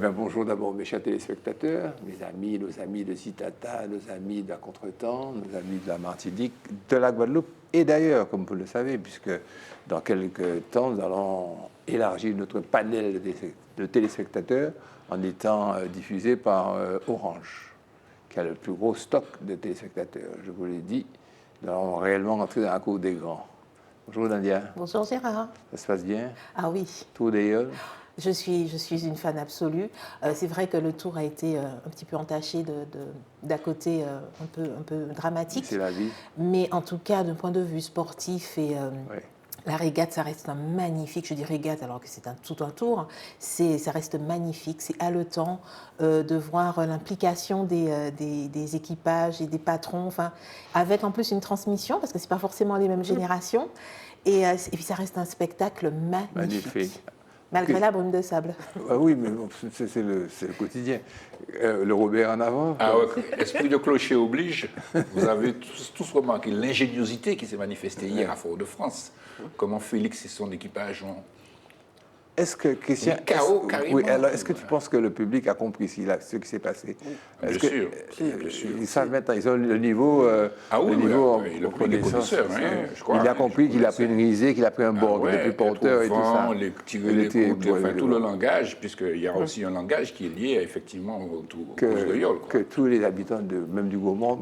Bonjour d'abord mes chers téléspectateurs, mes amis, nos amis de Zitata, nos amis de la Contretemps, nos amis de la Martinique, de la Guadeloupe et d'ailleurs, comme vous le savez, puisque dans quelques temps, nous allons élargir notre panel de téléspectateurs en étant diffusé par Orange, qui a le plus gros stock de téléspectateurs. Je vous l'ai dit, nous allons réellement rentrer dans la cour des grands. Bonjour Nadia. Bonjour Gérard. Ça se passe bien? Ah oui. Tout d'ailleurs. Je suis une fan absolue. C'est vrai que le tour a été un petit peu entaché d'un côté un peu dramatique. C'est la vie. Mais en tout cas, d'un point de vue sportif et Ouais. la régate, ça reste un magnifique. Je dis régate alors que c'est tout un tour. Ça reste magnifique. C'est haletant de voir l'implication des équipages et des patrons. Enfin, avec en plus une transmission parce que c'est pas forcément les mêmes générations. Et puis ça reste un spectacle magnifique. Malgré la brume de sable. Ah oui, mais bon, c'est le quotidien. Le Robert en avant. Ah ouais, esprit de clocher oblige. Vous avez tous remarqué l'ingéniosité qui s'est manifestée hier à Fort-de-France. Comment Félix et son équipage ont... Est-ce que, Christian, carrément. oui, alors est-ce que tu penses que le public a compris ce qui s'est passé? Bien sûr, bien sûr. Ils savent maintenant, ils ont le niveau, oui, le niveau il a pris des connaisseurs, je crois. Il a compris qu'il a pris une risée, qu'il a pris un bord de plus porteur et tout ça. Tirer les coups, enfin, tout le langage, puisqu'il y a aussi un langage qui est lié effectivement au couche de Yole. Que tous les habitants, même du Gaumont,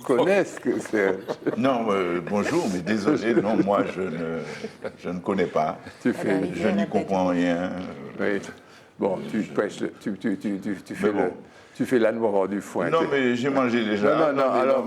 connaissent que c'est... Non, bonjour, mais désolé, non, moi je ne connais pas. Je n'y comprends rien. Oui. Bon, tu fais l'âne du foin. Non, mais j'ai mangé déjà. Non, alors,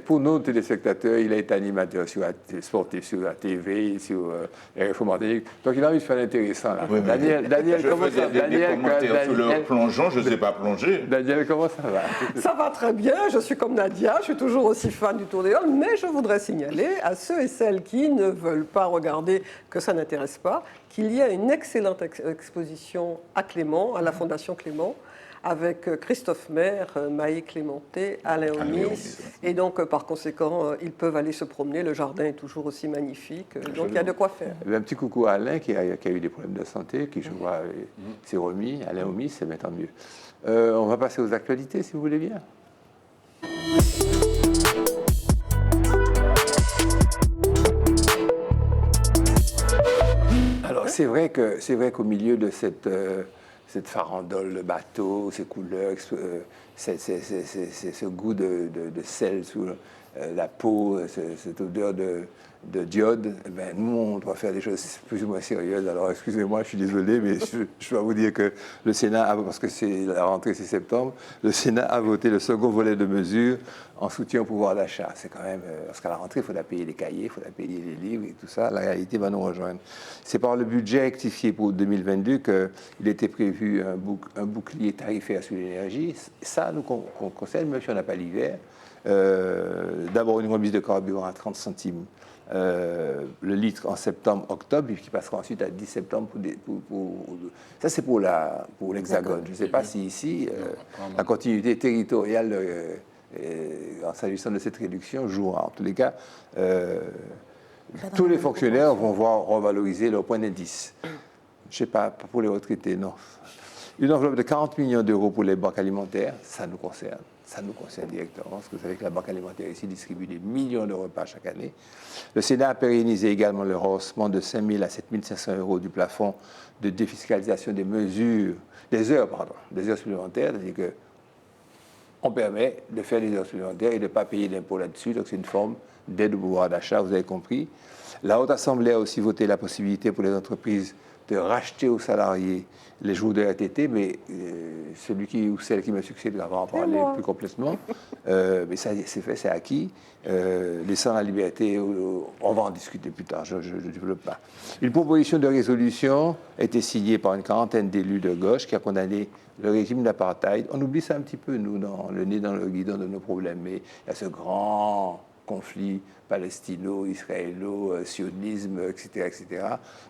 pour nos téléspectateurs, il a été animateur sur la sportif, sur la TV, sur RFO Martinique. Donc, il a envie de faire l'intéressant, là. Oui, Daniel, comment ça va? Des commentaires sur le plongeon, je ne sais pas plonger. Daniel, comment ça va? Ça va très bien, je suis comme Nadia, je suis toujours aussi fan du Tour des Halles, mais je voudrais signaler à ceux et celles qui ne veulent pas regarder, que ça n'intéresse pas, qu'il y a une excellente exposition à Clément, à la Fondation Clément, avec Christophe Maire, Maï Clémenté, Alain Omis. Et donc, par conséquent, ils peuvent aller se promener. Le jardin est toujours aussi magnifique. Donc, il y a de quoi faire. Un petit coucou à Alain qui a eu des problèmes de santé, qui, je vois, s'est remis. Alain Omis, c'est maintenant mieux. On va passer aux actualités, si vous voulez bien. Alors, c'est vrai qu'au milieu de cette farandole de bateau, ces couleurs, ce goût de sel sous la peau, cette odeur de d'iode, ben, nous, on doit faire des choses plus ou moins sérieuses. Alors, excusez-moi, je suis désolé, mais je dois vous dire que le Sénat, parce que la rentrée, c'est septembre, le Sénat a voté le second volet de mesures en soutien au pouvoir d'achat. C'est quand même, parce qu'à la rentrée, il faudra payer les cahiers, il faudra payer les livres et tout ça. La réalité va nous rejoindre. C'est par le budget rectifié pour 2022 qu'il était prévu un bouclier tarifaire sur l'énergie. Ça nous concerne, même si on n'a pas l'hiver. D'abord, une remise de carburant à 30 centimes. Le litre en septembre-octobre, qui passera ensuite à 10 septembre. Ça, c'est pour l'Hexagone. Je ne sais pas si ici, la continuité territoriale, en s'agissant de cette réduction, jouera. En tous les cas, tous les fonctionnaires vont voir revaloriser leur point d'indice. Je ne sais pas, pour les retraités, non. Une enveloppe de 40 millions d'euros pour les banques alimentaires, ça nous concerne. Ça nous concerne directement, parce que vous savez que la Banque alimentaire ici distribue des millions de repas chaque année. Le Sénat a pérennisé également le rehaussement de 5 000 à 7 500 euros du plafond de défiscalisation des heures supplémentaires, c'est-à-dire qu'on permet de faire des heures supplémentaires et de ne pas payer d'impôt là-dessus, donc c'est une forme d'aide au pouvoir d'achat, vous avez compris. La Haute Assemblée a aussi voté la possibilité pour les entreprises de racheter aux salariés les jours de RTT, mais celui ou celle qui me succède va en parler plus complètement. Mais ça, c'est fait, c'est acquis. Laissant la liberté, on va en discuter plus tard, je ne développe pas. Une proposition de résolution a été signée par une quarantaine d'élus de gauche qui a condamné le régime d'apartheid. On oublie ça un petit peu, nous, le nez dans le guidon de nos problèmes, mais il y a ce grand conflit palestino-israélo-sionisme, etc.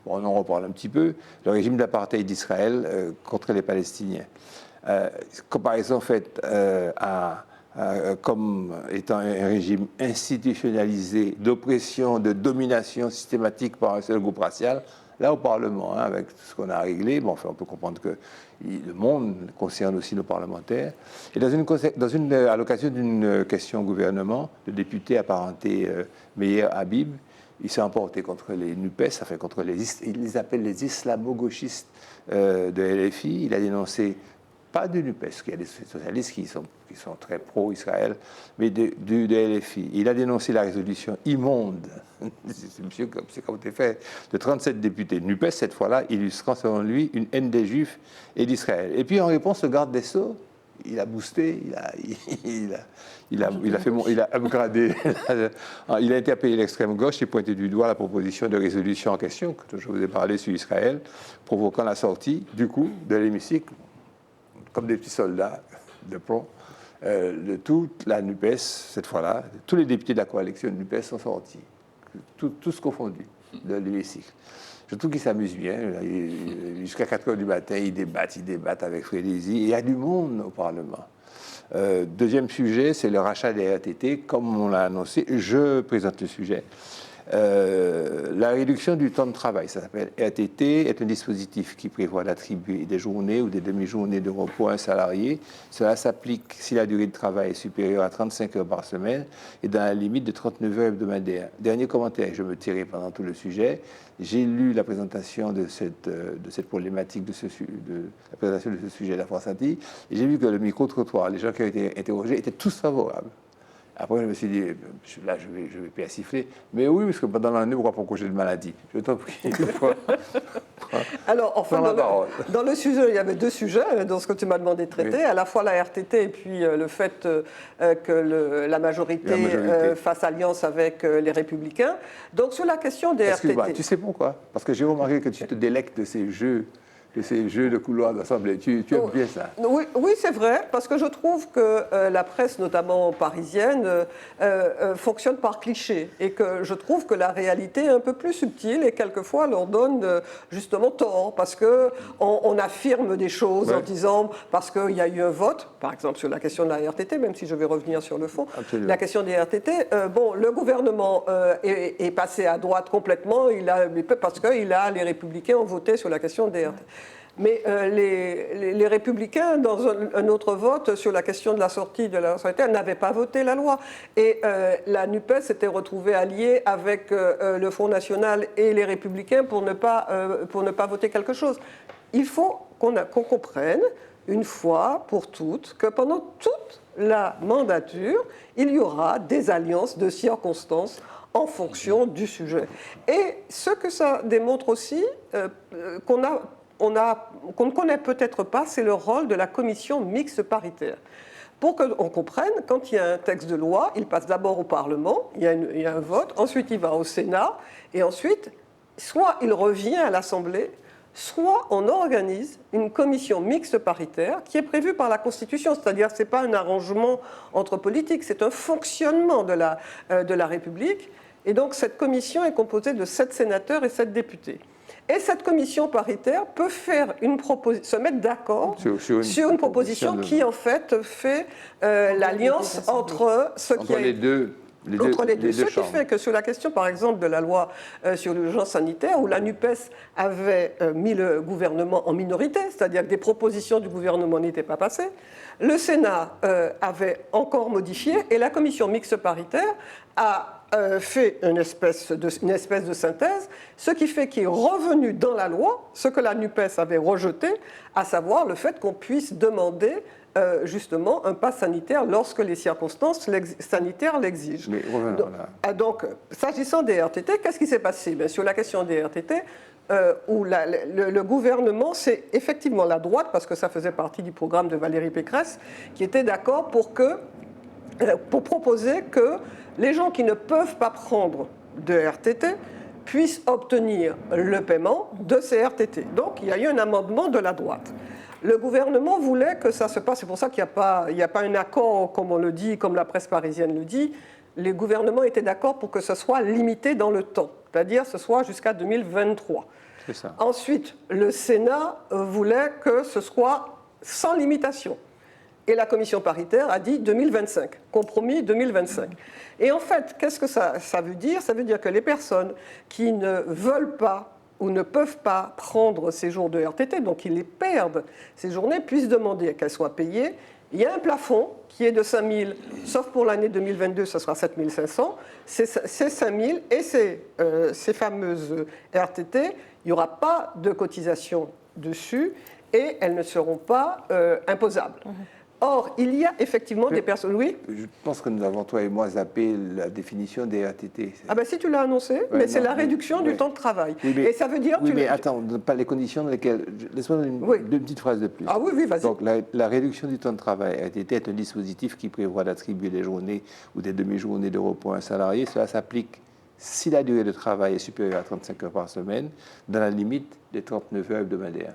Bon, on en reparle un petit peu. Le régime d'apartheid d'Israël contre les Palestiniens. Comparaison faite comme étant un régime institutionnalisé d'oppression, de domination systématique par un seul groupe racial, Là, au Parlement, hein, avec tout ce qu'on a réglé, bon, enfin, on peut comprendre que le monde concerne aussi nos parlementaires. Et à l'occasion d'une question au gouvernement, le député apparenté Meyer Habib, il s'est emporté contre les NUPES, enfin contre ils les appellent les islamo-gauchistes de LFI. Il a dénoncé, pas du NUPES, il y a des socialistes qui sont très pro-Israël, mais de LFI. Il a dénoncé la résolution immonde, c'est comme c'est fait, de 37 députés de NUPES, cette fois-là, illustrant selon lui une haine des Juifs et d'Israël. Et puis en réponse, le garde des Sceaux, il a boosté, il a upgradé, il a interpellé l'extrême gauche et pointé du doigt la proposition de résolution en question, que je vous ai parlé sur Israël, provoquant la sortie, du coup, de l'hémicycle, comme des petits soldats de plomb, de toute la NUPES, cette fois-là, tous les députés de la coalition de NUPES sont sortis, tous confondus, de l'hémicycle. Je trouve qu'ils s'amusent bien. Jusqu'à 4 h du matin, ils débattent avec frénésie. Il y a du monde au Parlement. Deuxième sujet, c'est le rachat des RTT. Comme on l'a annoncé, je présente le sujet. La réduction du temps de travail, ça s'appelle RTT, est un dispositif qui prévoit d'attribuer des journées ou des demi-journées de repos à un salarié. Cela s'applique si la durée de travail est supérieure à 35 heures par semaine et dans la limite de 39 heures hebdomadaires. Dernier commentaire, je me tirais pendant tout le sujet. J'ai lu la présentation de cette problématique, de la présentation de ce sujet de la France Antilles, et j'ai vu que le micro-trottoir, les gens qui ont été interrogés étaient tous favorables. Après, je me suis dit, là, je vais persifler. Mais oui, parce que pendant l'année, pourquoi pas congé de maladie? Je t'en prie. Alors, enfin, dans le sujet, il y avait deux sujets dans ce que tu m'as demandé de traiter, oui. À la fois la RTT et puis le fait que la majorité fasse alliance avec les Républicains. Donc, sur la question des RTT... Tu sais pourquoi? Parce que j'ai remarqué que tu te délectes de ces jeux de couloir d'Assemblée. Tu aimes bien ça? Oui, c'est vrai, parce que je trouve que la presse, notamment parisienne, fonctionne par cliché, et que je trouve que la réalité est un peu plus subtile, et quelquefois leur donne justement tort, parce qu'on affirme des choses en disant, parce qu'il y a eu un vote, par exemple sur la question de la RTT, même si je vais revenir sur le fond, la question des RTT, le gouvernement est passé à droite complètement, parce que les Républicains ont voté sur la question des RTT. Mais les Républicains, dans un autre vote sur la question de la sortie de la sanitaire, n'avaient pas voté la loi. Et la NUPES s'était retrouvée alliée avec le Front National et les Républicains pour ne pas voter quelque chose. Il faut qu'on comprenne, une fois pour toutes, que pendant toute la mandature, il y aura des alliances de circonstances en fonction du sujet. Et ce que ça démontre aussi, qu'on ne connaît peut-être pas, c'est le rôle de la commission mixte paritaire. Pour qu'on comprenne, quand il y a un texte de loi, il passe d'abord au Parlement, il y a un vote, ensuite il va au Sénat, et ensuite, soit il revient à l'Assemblée, soit on organise une commission mixte paritaire qui est prévue par la Constitution, c'est-à-dire ce n'est pas un arrangement entre politiques, c'est un fonctionnement de la République. Et donc cette commission est composée de 7 sénateurs et 7 députés. Et cette commission paritaire peut se mettre d'accord sur une proposition qui, en fait, fait l'alliance entre ce qui est... les deux. Ce qui fait que sur la question, par exemple, de la loi sur l'urgence sanitaire, où la NUPES avait mis le gouvernement en minorité, c'est-à-dire que des propositions du gouvernement n'étaient pas passées, le Sénat avait encore modifié et la commission mixte paritaire a fait une espèce de synthèse, ce qui fait qu'il est revenu dans la loi ce que la NUPES avait rejeté, à savoir le fait qu'on puisse demander justement un pass sanitaire lorsque les circonstances sanitaires l'exigent. Donc, s'agissant des RTT, qu'est-ce qui s'est passé? Sur la question des RTT, où le gouvernement, c'est effectivement la droite, parce que ça faisait partie du programme de Valérie Pécresse, qui était d'accord pour proposer que les gens qui ne peuvent pas prendre de RTT puissent obtenir le paiement de ces RTT. Donc, il y a eu un amendement de la droite. Le gouvernement voulait que ça se passe, c'est pour ça qu'il n'y a pas un accord, comme on le dit, comme la presse parisienne le dit. Les gouvernements étaient d'accord pour que ce soit limité dans le temps, c'est-à-dire que ce soit jusqu'à 2023. C'est ça. Ensuite, le Sénat voulait que ce soit sans limitation. Et la commission paritaire a dit 2025, compromis 2025. Et en fait, qu'est-ce que ça veut dire? Ça veut dire que les personnes qui ne veulent pas ou ne peuvent pas prendre ces jours de RTT, donc ils les perdent, ces journées, puissent demander qu'elles soient payées. Il y a un plafond qui est de 5 000, sauf pour l'année 2022, ce sera 7 500. C'est 5 000 et ces fameuses RTT, il n'y aura pas de cotisation dessus et elles ne seront pas imposables. Or, il y a effectivement des personnes... Oui. Je pense que nous avons, toi et moi, zappé la définition des RTT. Ah ben si tu l'as annoncé, mais c'est la réduction du temps de travail. Oui, mais, et ça veut dire... Oui, mais attends, pas les conditions dans lesquelles... Laisse-moi deux petites phrases de plus. Ah oui, vas-y. Donc, la réduction du temps de travail RTT est un dispositif qui prévoit d'attribuer des journées ou des demi-journées de repos à un salarié. Cela s'applique si la durée de travail est supérieure à 35 heures par semaine, dans la limite des 39 heures hebdomadaires.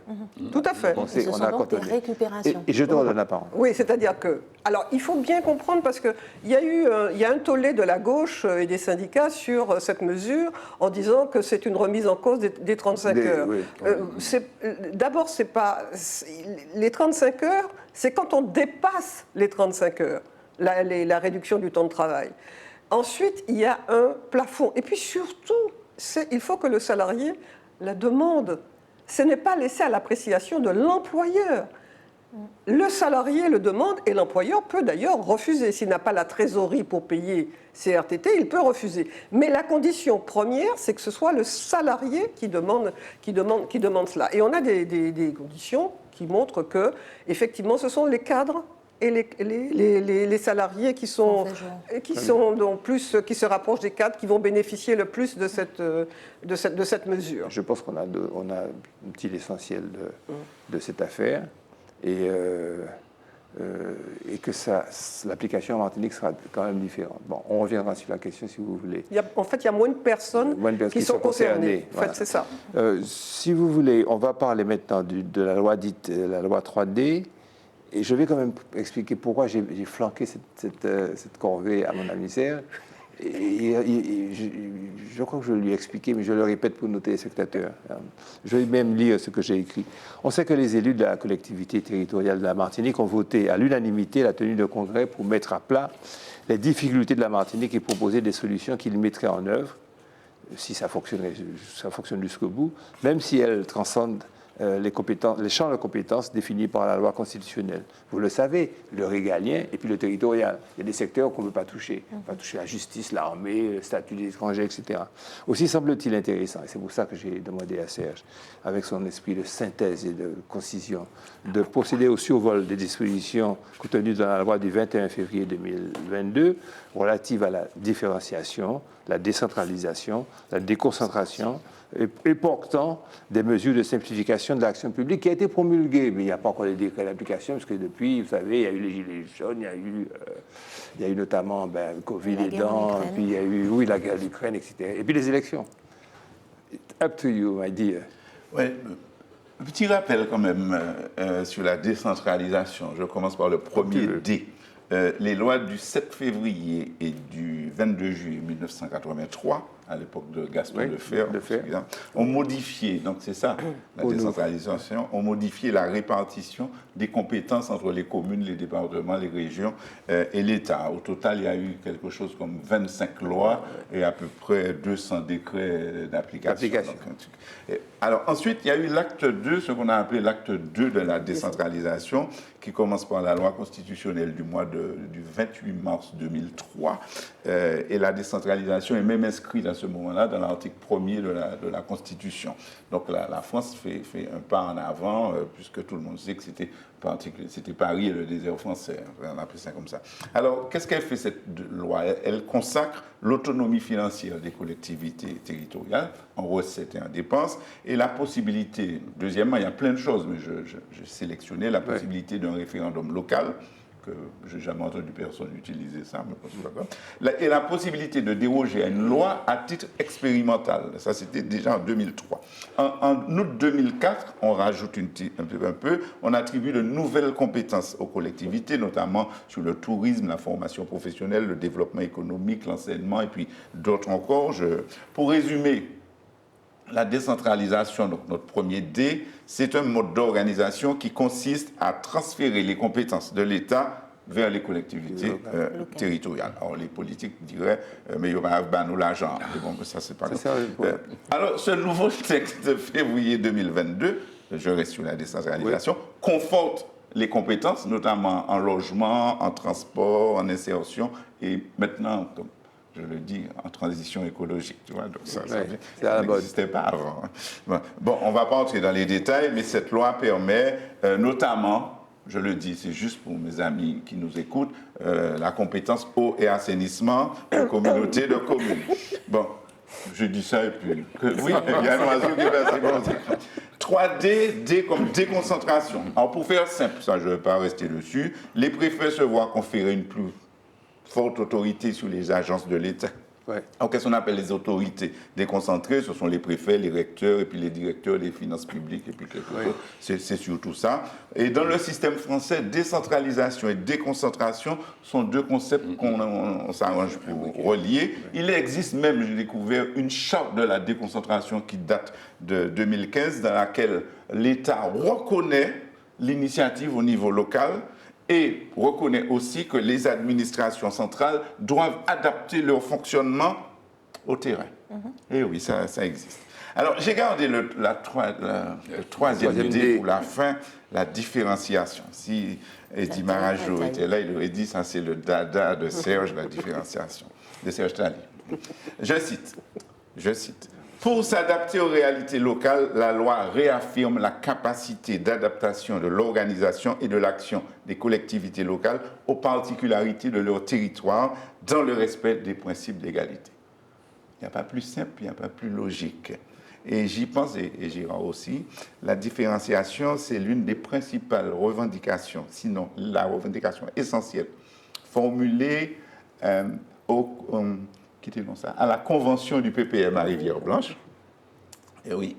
Tout à fait. Ce sont donc des récupérations. Et je te redonne la parole. Oui, c'est-à-dire que... Alors, il faut bien comprendre, parce qu'il y a un tollé de la gauche et des syndicats sur cette mesure, en disant que c'est une remise en cause des 35 heures. Oui. D'abord, c'est pas... Les 35 heures, c'est quand on dépasse les 35 heures, la réduction du temps de travail. Ensuite, il y a un plafond. Et puis surtout, il faut que le salarié la demande. Ce n'est pas laissé à l'appréciation de l'employeur. Le salarié le demande et l'employeur peut d'ailleurs refuser. S'il n'a pas la trésorerie pour payer ses RTT, il peut refuser. Mais la condition première, c'est que ce soit le salarié qui demande cela. Et on a des conditions qui montrent que, effectivement, ce sont les cadres et les salariés qui se rapprochent des cadres, qui vont bénéficier le plus de cette mesure. Je pense qu'on a un petit l'essentiel de cette affaire et que l'application en Martinique sera quand même différente. Bon, on reviendra sur la question si vous voulez. En fait, il y a moins de personnes qui sont concernées. En fait, c'est ça. Si vous voulez, on va parler maintenant de la loi dite la loi 3D. Et je vais quand même expliquer pourquoi j'ai flanqué cette corvée à mon adversaire. Je crois que je lui ai expliqué, mais je le répète pour nos téléspectateurs. Je vais même lire ce que j'ai écrit. On sait que les élus de la collectivité territoriale de la Martinique ont voté à l'unanimité la tenue de congrès pour mettre à plat les difficultés de la Martinique et proposer des solutions qu'ils mettraient en œuvre, si ça fonctionne jusqu'au bout, même si elles transcendent les champs de compétences définis par la loi constitutionnelle. Vous le savez, le régalien et puis le territorial. Il y a des secteurs qu'on ne peut pas toucher. On ne peut pas toucher la justice, l'armée, le statut des étrangers, etc. Aussi semble-t-il intéressant, et c'est pour ça que j'ai demandé à Serge, avec son esprit de synthèse et de concision, de procéder au survol des dispositions contenues dans la loi du 21 février 2022 relatives à la différenciation, la décentralisation, la déconcentration, et portant des mesures de simplification de l'action publique qui a été promulguée. Mais il n'y a pas encore les décrets d'application, parce que depuis, vous savez, il y a eu les gilets jaunes, il y a eu notamment le Covid aidant, puis il y a eu la guerre d'Ukraine, etc. Et puis les élections. Up to you, my dear. Oui, petit rappel quand même sur la décentralisation. Je commence par le premier D. Les lois du 7 février et du 22 juillet 1983, à l'époque de Gaston Defferre, ont modifié, donc c'est ça, la décentralisation, ont modifié la répartition des compétences entre les communes, les départements, les régions et l'État. Au total, il y a eu quelque chose comme 25 lois et à peu près 200 décrets d'application. Alors ensuite, il y a eu l'acte 2, ce qu'on a appelé l'acte 2 de la décentralisation, qui commence par la loi constitutionnelle du 28 mars 2003. Et la décentralisation est même inscrite à ce moment-là dans l'article 1er de la Constitution. Donc la France fait un pas en avant, puisque tout le monde sait que c'était Paris et le désert français. On appelle ça comme ça. Alors, qu'est-ce qu'elle fait, cette loi ? Elle consacre l'autonomie financière des collectivités territoriales en recettes et en dépenses, et la possibilité, deuxièmement, il y a plein de choses, mais j'ai sélectionné la possibilité d'un référendum local, que je n'ai jamais entendu personne utiliser ça, mais c'est pas grave. Et la possibilité de déroger à une loi à titre expérimental. Ça, c'était déjà en 2003. En août 2004, on rajoute un peu, on attribue de nouvelles compétences aux collectivités, notamment sur le tourisme, la formation professionnelle, le développement économique, l'enseignement, et puis d'autres encore. Pour résumer, la décentralisation, donc notre premier D, c'est un mode d'organisation qui consiste à transférer les compétences de l'État vers les collectivités territoriales. Alors les politiques diraient, mais il va pas nous l'argent. Mais bon, ça c'est pas grave. Alors ce nouveau texte de février 2022, je reste sur la décentralisation, conforte les compétences, notamment en logement, en transport, en insertion, et maintenant, comme je le dis, en transition écologique. Tu vois, donc ça n'existait pas avant. Bon, on ne va pas entrer dans les détails, mais cette loi permet notamment, je le dis, c'est juste pour mes amis qui nous écoutent, la compétence eau et assainissement aux communautés de communes. Bon, je dis ça et puis... oui, il y a un oiseau qui va s'écouter. 3D, D comme déconcentration. Alors pour faire simple, ça je ne vais pas rester dessus, les préfets se voient conférer une plus forte autorité sur les agences de l'État. Ouais. Alors qu'est-ce qu'on appelle les autorités déconcentrées? Ce sont les préfets, les recteurs et puis les directeurs des finances publiques et puis quelque chose. C'est surtout ça. Et dans le système français, décentralisation et déconcentration sont deux concepts qu'on s'arrange pour relier. Il existe même, j'ai découvert, une charte de la déconcentration qui date de 2015 dans laquelle l'État reconnaît l'initiative au niveau local et reconnaît aussi que les administrations centrales doivent adapter leur fonctionnement au terrain. Et oui, ça existe. Alors, j'ai gardé le troisième idée pour la fin, la différenciation. Si Eddie Marajo était là, il aurait dit, ça c'est le dada de Serge, la différenciation, de Serge Tali. Je cite. Pour s'adapter aux réalités locales, la loi réaffirme la capacité d'adaptation de l'organisation et de l'action des collectivités locales aux particularités de leur territoire dans le respect des principes d'égalité. Il n'y a pas plus simple, il n'y a pas plus logique. Et j'y pense, et j'y rends aussi, la différenciation, c'est l'une des principales revendications, sinon la revendication essentielle, formulée à la convention du PPM à Rivière-Blanche. Et oui,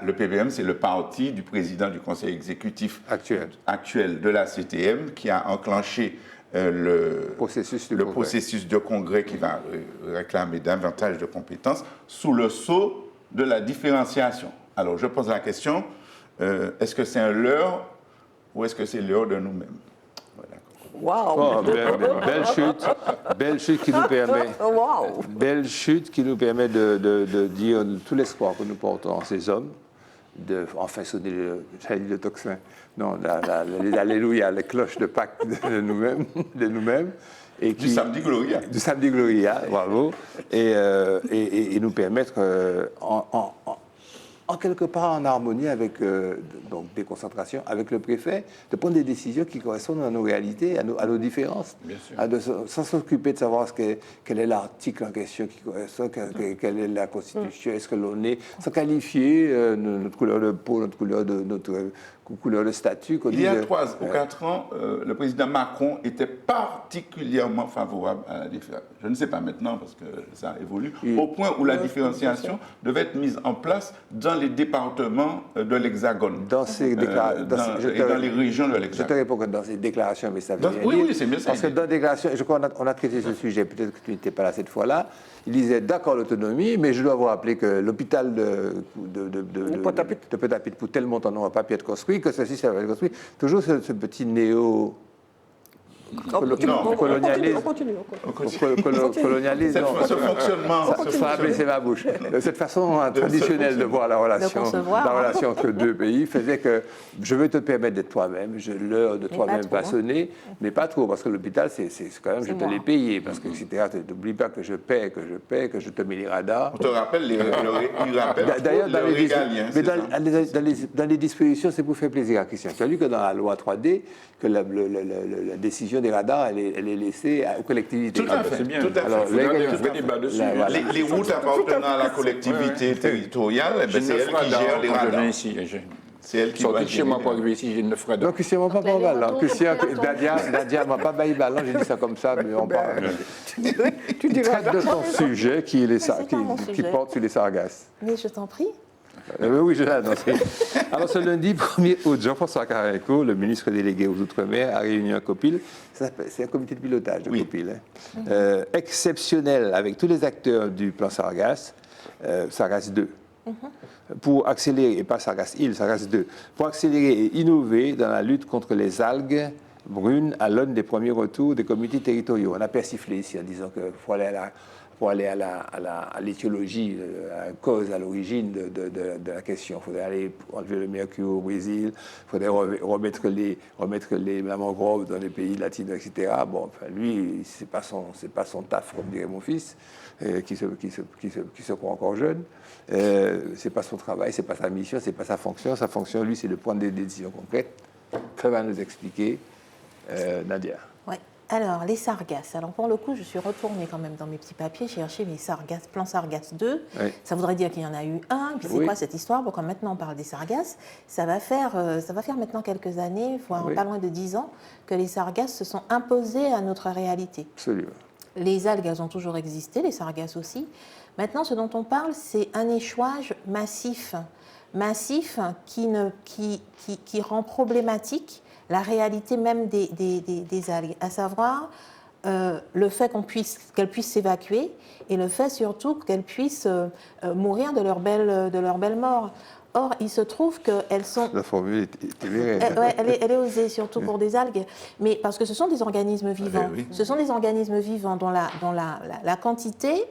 le PPM, c'est le parti du président du conseil exécutif actuel de la CTM qui a enclenché le processus de congrès qui va réclamer davantage de compétences sous le sceau de la différenciation. Alors, je pose la question, est-ce que c'est un leurre ou est-ce que c'est leurre de nous-mêmes? Wow. Belle chute qui nous permet, belle chute qui nous permet de dire tout l'espoir que nous portons en ces hommes, de enfin sonner le tocsin, non, les alléluia, les cloches de Pâques de nous-mêmes. Et du samedi Gloria. Du samedi Gloria, bravo. Et nous permettre en quelque part en harmonie avec donc déconcentration, avec le préfet, de prendre des décisions qui correspondent à nos réalités, à nos différences, sans s'occuper de savoir quel est l'article en question qui correspond, quelle est la Constitution, est-ce que l'on est, sans qualifier notre couleur de peau, notre couleur de statut. Il y a 3 ou 4 ans, le président Macron était particulièrement favorable à la différenciation. Je ne sais pas maintenant parce que ça évolue, au point où la différenciation devait être mise en place dans les départements de l'Hexagone. Dans les régions de l'Hexagone. Je te réponds que dans ces déclarations, mais ça veut dire. Oui, c'est bien ça. Parce que dans les déclarations, je crois qu'on a traité ce sujet, peut-être que tu n'étais pas là cette fois-là, il disait d'accord l'autonomie, mais je dois vous rappeler que l'hôpital de Pointe-à-Pitre pour tel montant n'aura pas pu être construit, que ceci, ça va être construit. Toujours ce petit colonialisme. Colonialisme. Ce fonctionnement. C'est ma bouche. Cette façon traditionnelle de voir la relation entre deux pays faisait que je veux te permettre d'être toi-même, je l'heure de toi-même passionné, mais pas trop, parce que l'hôpital, c'est quand même, je te l'ai payé, parce que etc. N'oublie pas que je paie, que je te mets les radars. On te rappelle d'ailleurs, dans les dispositions, c'est pour faire plaisir à Christian. Tu as vu que dans la loi 3D, que la décision des radars, elle est laissée aux collectivités. Tout à fait. C'est bien. Tout à fait. Alors, les routes appartenant à la collectivité territoriale, c'est elle qui gère les radars. C'est elle qui sorti de chez moi pour arriver ici, j'ai 9 radars. Donc, Christian m'a pas parlé ballon. Nadia m'a pas baillé ballon, j'ai dit ça comme ça, mais on parle. Tu traite de ton sujet qui porte sur les sargasses. Mais je t'en prie. Oui, je l'ai annoncé. Alors, ce lundi 1er août, Jean-François Carenco, le ministre délégué aux Outre-mer, a réuni un COPIL. C'est un comité de pilotage de COPIL. Exceptionnel avec tous les acteurs du plan Sargasse, Sargasse 2. Pour accélérer, et pas Sargasse Île, Sargasse 2, pour accélérer et innover dans la lutte contre les algues brunes à l'aune des premiers retours des comités territoriaux. On a persiflé ici en disant que pour aller à l'étiologie, à la cause, à l'origine de la question, il faudrait aller enlever le mercure au Brésil, il faudrait remettre les mangroves dans les pays latinos, etc. Bon, enfin, lui, c'est pas son taf, comme dirait mon fils, qui se croit encore jeune. C'est pas son travail, c'est pas sa mission, c'est pas sa fonction. Sa fonction, lui, c'est de prendre des décisions concrètes. Que va nous expliquer Nadia? Ouais. Alors, les sargasses. Alors, pour le coup, je suis retournée quand même dans mes petits papiers, j'ai cherché les sargasses, plan sargasse 2. Oui. Ça voudrait dire qu'il y en a eu un. Puis c'est quoi cette histoire? Pourquoi maintenant on parle des sargasses? Ça va faire maintenant quelques années, voire pas loin de 10 ans, que les sargasses se sont imposées à notre réalité. Absolument. Les algues, elles ont toujours existé, les sargasses aussi. Maintenant, ce dont on parle, c'est un échouage massif qui rend problématique la réalité même des algues, à savoir le fait qu'elles puissent s'évacuer et le fait surtout qu'elles puissent mourir de leur belle mort. Or, il se trouve qu'elles sont... La formule est téméraire. Elle est osée, surtout pour des algues, mais parce que ce sont des organismes vivants. Oui. Ce sont des organismes vivants dont la quantité...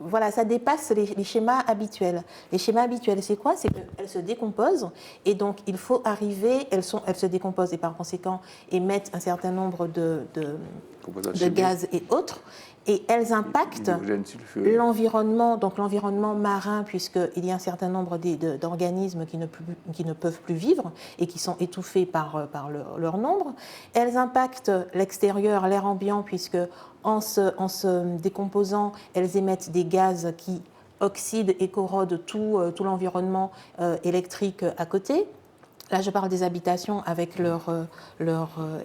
voilà, ça dépasse les schémas habituels. Les schémas habituels, c'est quoi? C'est qu'elles se décomposent et donc il faut arriver, elles se décomposent et par conséquent émettent un certain nombre de gaz et autres. Et elles impactent l'environnement, donc l'environnement marin, puisqu'il y a un certain nombre d'organismes qui ne peuvent plus vivre et qui sont étouffés par leur nombre. Elles impactent l'extérieur, l'air ambiant, puisque en se décomposant, elles émettent des gaz qui oxydent et corrodent tout l'environnement électrique à côté. Là, je parle des habitations avec leur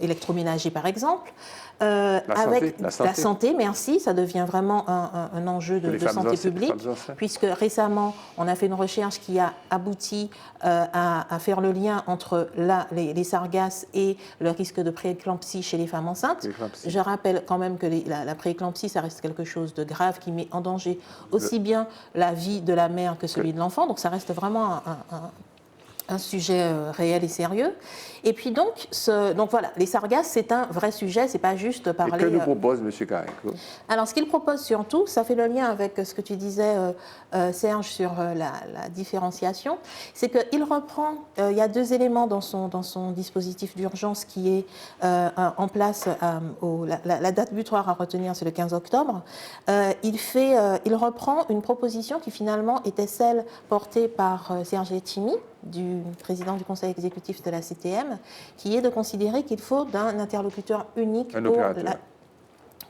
électroménager, par exemple. La santé, merci, ça devient vraiment un enjeu de santé publique, puisque récemment, on a fait une recherche qui a abouti à faire le lien entre les sargasses et le risque de prééclampsie chez les femmes enceintes. Je rappelle quand même que la prééclampsie, ça reste quelque chose de grave qui met en danger aussi bien la vie de la mère que celui de l'enfant, donc ça reste vraiment un sujet réel et sérieux. Et puis donc voilà, les sargasses, c'est un vrai sujet, c'est pas juste parler... Et que nous propose M. Carenco? Alors, ce qu'il propose surtout, ça fait le lien avec ce que tu disais, Serge, sur la différenciation, c'est qu'il reprend, il y a deux éléments dans son dispositif d'urgence qui est en place, la date butoir à retenir, c'est le 15 octobre. Il reprend une proposition qui finalement était celle portée par Serge Letchimy, du président du conseil exécutif de la CTM, qui est de considérer qu'il faut d'un interlocuteur unique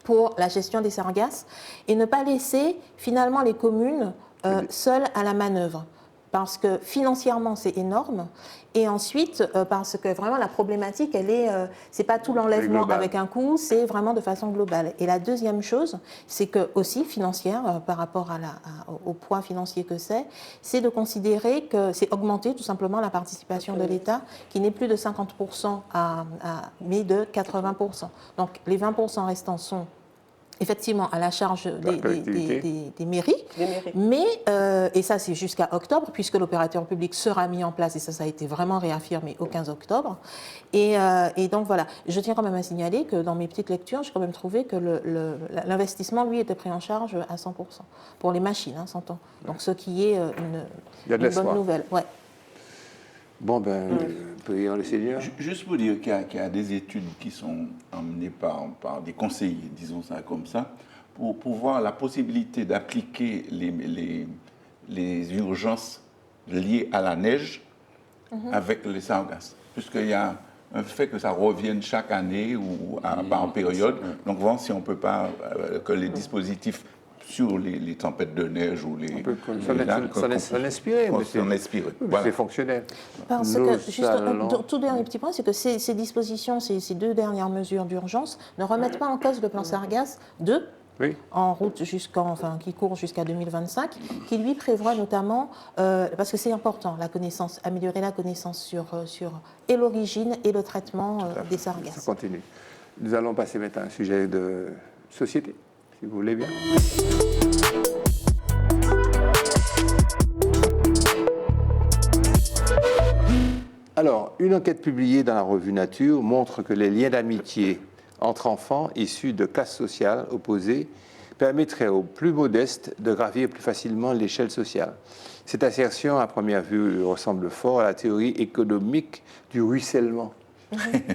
pour la gestion des sargasses et ne pas laisser finalement les communes seules à la manœuvre. Parce que financièrement, c'est énorme. Et ensuite, parce que vraiment, la problématique, c'est pas tout l'enlèvement avec un coup, c'est vraiment de façon globale. Et la deuxième chose, c'est que aussi financière, par rapport au poids financier que c'est de considérer que c'est augmenter tout simplement la participation de l'État, qui n'est plus de 50% mais de 80%. Donc, les 20% restants sont effectivement à la charge des mairies, mais, et ça c'est jusqu'à octobre, puisque l'opérateur public sera mis en place, et ça a été vraiment réaffirmé au 15 octobre. Et donc voilà, je tiens quand même à signaler que dans mes petites lectures, j'ai quand même trouvé que l'investissement, lui, était pris en charge à 100%, pour les machines, s'entend. Donc ce qui est une bonne nouvelle. Ouais. Bon, prions le Seigneur. Juste pour dire qu'il y a des études qui sont emmenées par des conseillers, disons ça comme ça, pour voir la possibilité d'appliquer les urgences liées à la neige avec les sargasses. Puisqu'il y a un fait que ça revienne chaque année ou par période. Donc, voir si on ne peut pas, que les dispositifs sur les tempêtes de neige ou les... S'en inspirer. Voilà. C'est fonctionnel. Parce que, juste tout dernier petit point, c'est que ces dispositions, ces deux dernières mesures d'urgence ne remettent pas en cause le plan Sargasses 2, en route qui court jusqu'à 2025, qui lui prévoit notamment, parce que c'est important, améliorer la connaissance sur et l'origine et le traitement des sargasses. Ça continue. Nous allons passer maintenant à un sujet de société, si vous voulez bien. Alors, une enquête publiée dans la revue Nature montre que les liens d'amitié entre enfants issus de classes sociales opposées permettraient aux plus modestes de gravir plus facilement l'échelle sociale. Cette assertion, à première vue, ressemble fort à la théorie économique du ruissellement.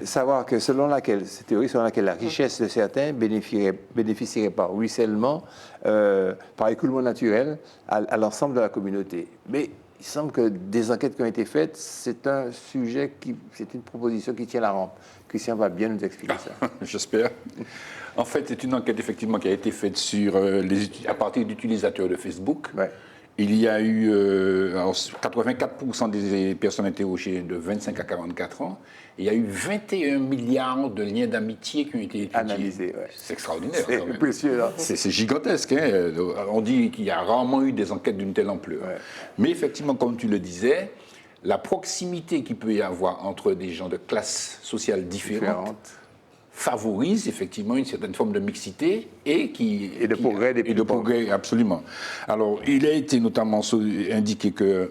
Savoir que cette théorie selon laquelle la richesse de certains bénéficierait par ruissellement, par écoulement naturel à l'ensemble de la communauté. Mais il semble que des enquêtes qui ont été faites, c'est une proposition qui tient la rampe. Christian va bien nous expliquer ça. J'espère. En fait, c'est une enquête effectivement qui a été faite à partir d'utilisateurs de Facebook. Ouais. Il y a eu 84% des personnes interrogées de 25 à 44 ans. Il y a eu 21 milliards de liens d'amitié qui ont été étudiés. Analysés, ouais. C'est extraordinaire. C'est quand même. précieux, là. C'est gigantesque. Hein. On dit qu'il y a rarement eu des enquêtes d'une telle ampleur. Ouais. Mais effectivement, comme tu le disais, la proximité qu'il peut y avoir entre des gens de classes sociales différentes favorise effectivement une certaine forme de mixité et de progrès des et de progrès, absolument. Alors, il a été notamment indiqué que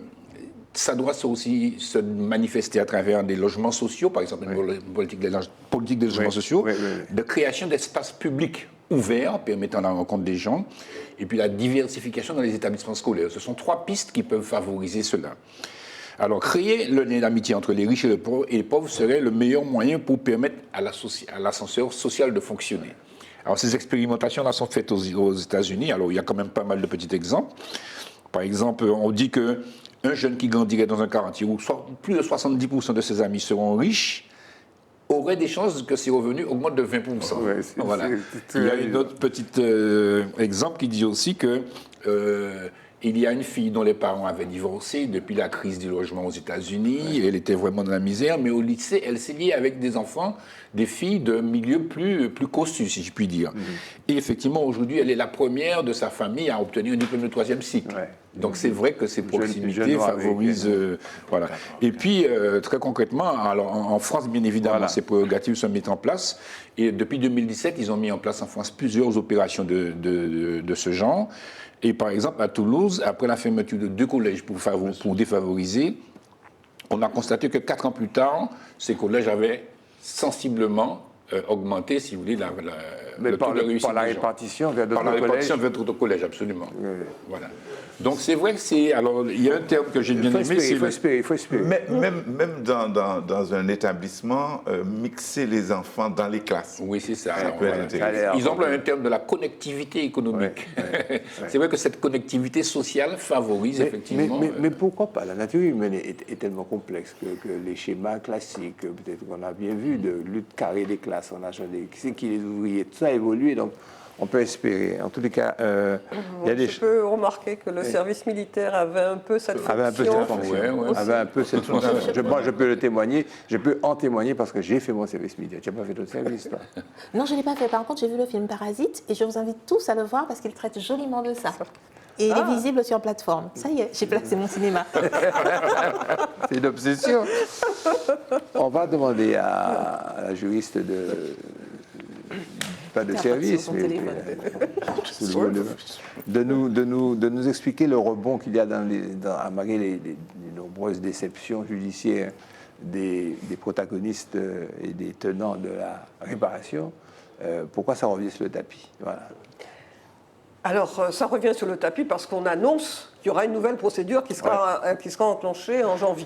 ça doit aussi se manifester à travers des logements sociaux, par exemple une politique des logements sociaux, de création d'espaces publics ouverts permettant la rencontre des gens, et puis la diversification dans les établissements scolaires. Ce sont 3 pistes qui peuvent favoriser cela. Alors, créer le lien d'amitié entre les riches et les pauvres serait le meilleur moyen pour permettre à l'ascenseur social de fonctionner. Alors, ces expérimentations-là sont faites aux États-Unis. Alors, il y a quand même pas mal de petits exemples. Par exemple, on dit qu'un jeune qui grandirait dans un quartier où plus de 70% de ses amis seront riches, aurait des chances que ses revenus augmentent de 20%. Ouais, voilà. Il y a un autre petit exemple qui dit aussi que il y a une fille dont les parents avaient divorcé depuis la crise du logement aux États-Unis. Elle était vraiment dans la misère, mais au lycée, elle s'est liée avec des enfants, des filles de milieux plus cossus, si je puis dire. Et effectivement, aujourd'hui, elle est la première de sa famille à obtenir un diplôme de 3e cycle. Ouais. Donc c'est vrai que ces proximités favorisent... voilà. Et puis, très concrètement, alors, en France, bien évidemment, ces prérogatives se mettent en place. Et depuis 2017, ils ont mis en place en France plusieurs opérations de ce genre. Et par exemple, à Toulouse, après la fermeture de 2 collèges pour défavoriser, on a constaté que 4 ans plus tard, ces collèges avaient sensiblement augmenté, si vous voulez, le taux de réussite. Par la répartition vers d'autres collèges. Par la répartition vers d'autres collèges, absolument. Oui. Voilà. Donc c'est vrai que c'est... Alors, il y a un terme que j'ai bien aimé, c'est... Il faut espérer. Même dans un établissement, mixer les enfants dans les classes. Oui, c'est ça. Ils emploient un terme de la connectivité économique. Ouais. C'est vrai que cette connectivité sociale favorise effectivement... Mais pourquoi pas? La nature humaine est tellement complexe que les schémas classiques, peut-être qu'on a bien vu, de lutte carrée des classes, on a changé, qui les ouvriers, tout ça a évolué, donc... On peut espérer. En tous les cas, il y a des... Je peux remarquer que le service militaire avait un peu cette fonction. Avait un peu cette fonction. Moi, je peux le témoigner. Je peux en témoigner parce que j'ai fait mon service militaire. Tu n'as pas fait ton service, toi? Non, je ne l'ai pas fait. Par contre, j'ai vu le film Parasite et je vous invite tous à le voir parce qu'il traite joliment de ça. Et il est visible sur plateforme. Ça y est, j'ai placé mon cinéma. C'est une obsession. On va demander à la juriste pas de service, mais de nous expliquer le rebond qu'il y a malgré les nombreuses déceptions judiciaires des protagonistes et des tenants de la réparation. Pourquoi ça revient sur le tapis? Voilà. Alors, ça revient sur le tapis parce qu'on annonce qu'il y aura une nouvelle procédure qui sera enclenchée en janvier.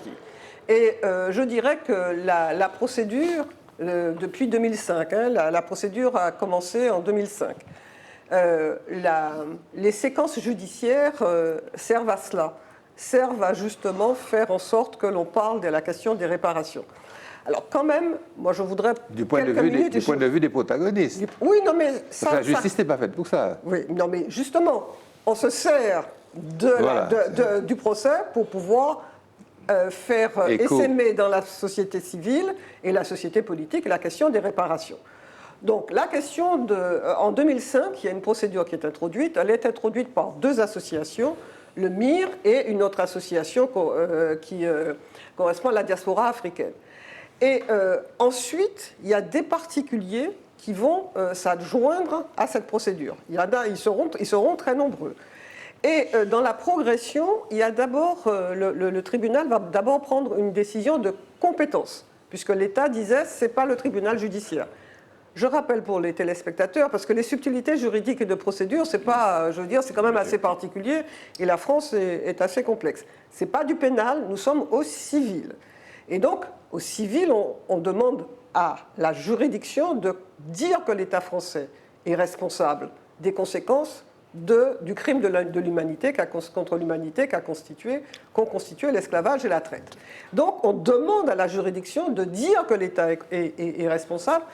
Et je dirais que la procédure... depuis 2005. La procédure a commencé en 2005. Les séquences judiciaires servent à cela, servent à justement faire en sorte que l'on parle de la question des réparations. Alors quand même, moi je voudrais... Du point de vue des protagonistes. Oui, non mais... Ça, parce que la justice n'est pas faite pour ça. Oui, non mais justement, on se sert du procès pour pouvoir... faire essaimer dans la société civile et la société politique la question des réparations. Donc la question en 2005, il y a une procédure qui est introduite. Elle est introduite par 2 associations, le MIR et une autre association qui correspond à la diaspora africaine. Et ensuite, il y a des particuliers qui vont s'adjoindre à cette procédure. Ils seront très nombreux. Et dans la progression, il y a d'abord le tribunal va d'abord prendre une décision de compétence, puisque l'État disait ce n'est pas le tribunal judiciaire. Je rappelle pour les téléspectateurs, parce que les subtilités juridiques et de procédure, c'est pas, je veux dire, c'est quand même assez particulier, et la France est assez complexe. Ce n'est pas du pénal, nous sommes au civil. Et donc, au civil, on demande à la juridiction de dire que l'État français est responsable des conséquences du crime de l'humanité, contre l'humanité qu'ont constitué l'esclavage et la traite. Donc, on demande à la juridiction de dire que l'État est responsable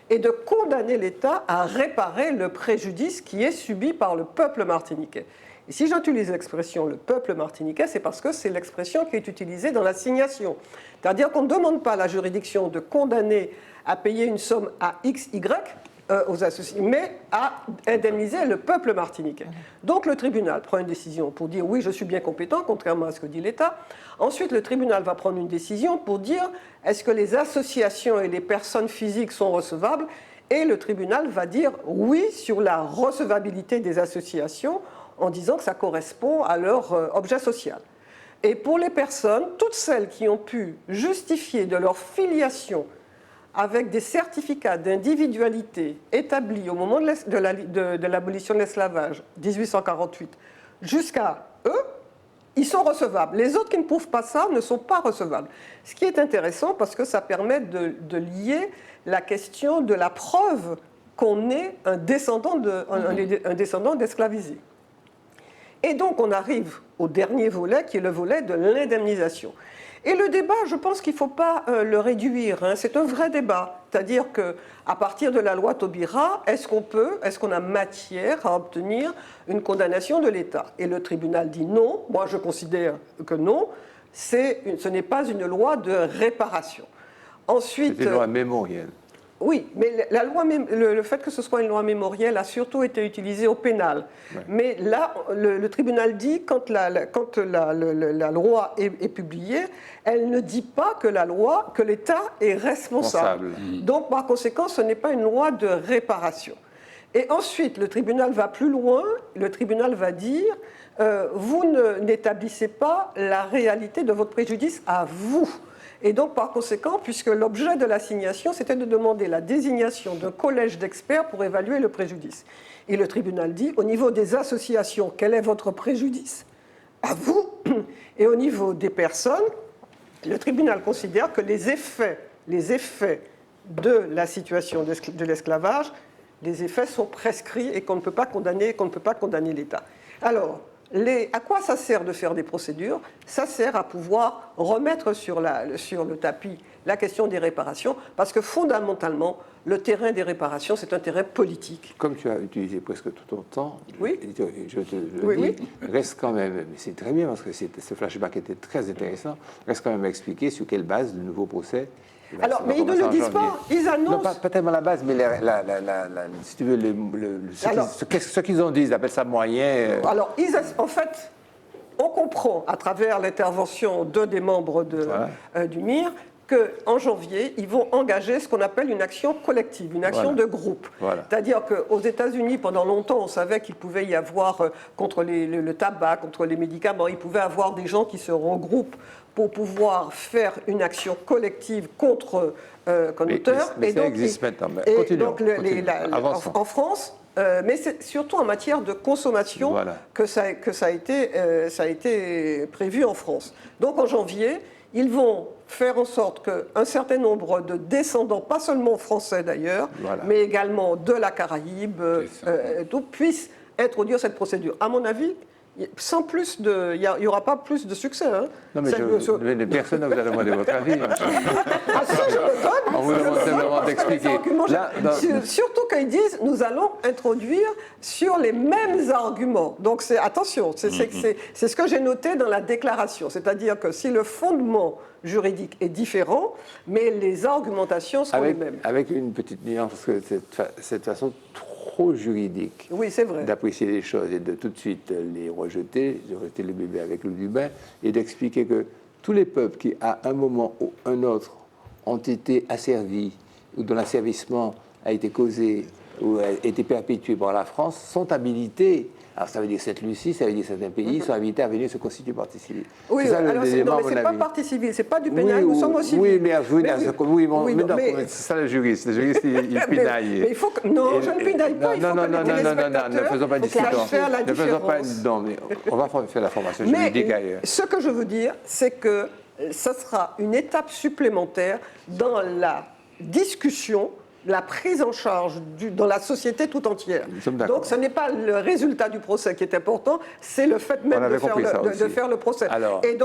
et de condamner l'État à réparer le préjudice qui est subi par le peuple martiniquais. Et si j'utilise l'expression « le peuple martiniquais », c'est parce que c'est l'expression qui est utilisée dans l'assignation. C'est-à-dire qu'on ne demande pas à la juridiction de condamner à payer une somme à X, Y aux associés, mais à indemniser le peuple martiniquais. Donc le tribunal prend une décision pour dire « oui, je suis bien compétent », contrairement à ce que dit l'État. Ensuite, le tribunal va prendre une décision pour dire « est-ce que les associations et les personnes physiques sont recevables ?» Et le tribunal va dire « oui » sur la recevabilité des associations, en disant que ça correspond à leur objet social. Et pour les personnes, toutes celles qui ont pu justifier de leur filiation avec des certificats d'individualité établis au moment de l'abolition de l'esclavage, 1848, jusqu'à eux, ils sont recevables. Les autres qui ne prouvent pas ça ne sont pas recevables. Ce qui est intéressant parce que ça permet de lier la question de la preuve qu'on est un descendant d'esclavisés. Et donc, on arrive au dernier volet, qui est le volet de l'indemnisation. Et le débat, je pense qu'il ne faut pas le réduire. Hein. C'est un vrai débat. C'est-à-dire qu'à partir de la loi Taubira, est-ce qu'on a matière à obtenir une condamnation de l'État? Et le tribunal dit non. Moi, je considère que non. Ce n'est pas une loi de réparation. Ensuite, c'est une loi mémorielle. Oui, mais le fait que ce soit une loi mémorielle a surtout été utilisé au pénal. Ouais. Mais là, le tribunal dit, quand la loi est publiée, elle ne dit pas que l'État est responsable. Donc, par conséquent, ce n'est pas une loi de réparation. Et ensuite, le tribunal va plus loin. Le tribunal va dire, vous n'établissez pas la réalité de votre préjudice à vous. Et donc, par conséquent, puisque l'objet de l'assignation, c'était de demander la désignation d'un collège d'experts pour évaluer le préjudice. Et le tribunal dit, au niveau des associations, quel est votre préjudice à vous? Et au niveau des personnes, le tribunal considère que les effets de la situation de l'esclavage, les effets sont prescrits et qu'on ne peut pas condamner l'État. Alors, à quoi ça sert de faire des procédures? Ça sert à pouvoir remettre sur le tapis la question des réparations, parce que fondamentalement, le terrain des réparations, c'est un terrain politique. Comme tu as utilisé presque tout ton temps, oui. je te le dis, reste quand même, mais c'est très bien, parce que ce flashback était très intéressant, reste quand même à expliquer sur quelle base le nouveau procès... Alors, mais ils ne le disent pas, ils annoncent... Non, pas tellement la base, mais si tu veux, ce qu'ils ont dit, ils appellent ça moyen... Alors, en fait, on comprend, à travers l'intervention d'un des membres du MIR, qu'en janvier, ils vont engager ce qu'on appelle une action collective, une action de groupe. Voilà. C'est-à-dire qu'aux États-Unis, pendant longtemps, on savait qu'il pouvait y avoir, contre le tabac, contre les médicaments, il pouvait y avoir des gens qui se regroupent pour pouvoir faire une action collective contre un auteur. Mais ça existe maintenant. Continuons. En France, mais c'est surtout en matière de consommation que ça a été prévu en France. Donc en janvier, ils vont faire en sorte qu'un certain nombre de descendants, pas seulement français d'ailleurs, mais également de la Caraïbe, puissent introduire cette procédure. À mon avis, sans plus de... Il n'y aura pas plus de succès. Hein. Non, mais personne ne vous a demandé votre avis. Ah, ça, je le donne. On vous demande simplement d'expliquer. Surtout qu'ils disent, nous allons introduire sur les mêmes arguments. Donc, attention, c'est ce que j'ai noté dans la déclaration. C'est-à-dire que si le fondement juridique est différent, mais les argumentations sont les mêmes. Avec une petite nuance, parce que cette façon trop juridique d'apprécier les choses et de tout de suite les rejeter le bébé avec l'eau du bain, et d'expliquer que tous les peuples qui, à un moment ou un autre, ont été asservis, ou dont l'asservissement a été causé ou été perpétuées par la France sont habilités. Alors ça veut dire Sainte-Lucie, ça veut dire certains pays sont habilités à venir se constituer partie civile. Oui, c'est ça alors l'élément, non, à mais mon c'est pas avis. partie civile, c'est pas du pénal, nous sommes au civil. Oui, mais c'est ça le juriste. Le juriste, il pinaille. Mais il faut que... Non, je ne pinaille pas, il faut que les téléspectateurs... ne faisons pas la ne faisons pas différence. non, mais on va faire la formation juridique ailleurs. Ce que je veux dire, c'est que ça sera une étape supplémentaire dans la discussion, la prise en charge dans la société tout entière. Donc ce n'est pas le résultat du procès qui est important, c'est le fait même de faire le procès. Alors, et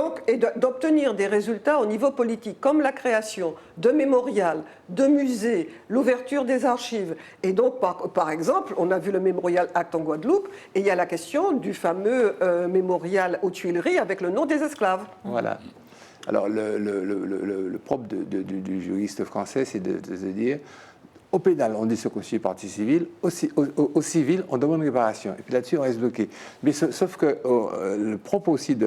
d'obtenir des résultats au niveau politique, comme la création de mémorials, de musées, l'ouverture des archives. Et donc, par exemple, on a vu le Memorial Act en Guadeloupe, et il y a la question du fameux mémorial aux Tuileries avec le nom des esclaves. Voilà. Alors, le propre du juriste français, c'est de se dire, au pénal, on dit se constituer partie civile, au civil, on demande réparation. Et puis là-dessus, on reste bloqué. Mais sauf que le propre aussi du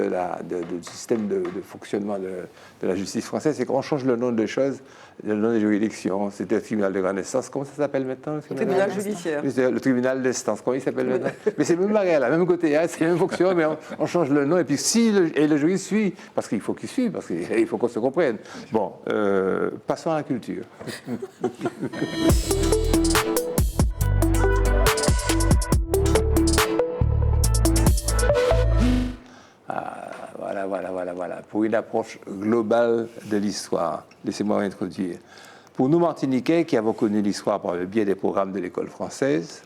système de fonctionnement de la justice française, c'est qu'on change le nom des choses, le nom des juridictions. C'était le tribunal de grande instance. Comment ça s'appelle maintenant? Le tribunal judiciaire. Le tribunal d'instance. Comment il s'appelle maintenant? Mais c'est même pareil, là, même côté, hein, c'est la même fonction, mais on change le nom. Et puis le juriste suit, parce qu'il faut qu'il suive, parce qu'il faut qu'on se comprenne. Bon, passons à la culture. Voilà. Pour une approche globale de l'histoire, laissez-moi introduire. Pour nous, Martiniquais, qui avons connu l'histoire par le biais des programmes de l'école française,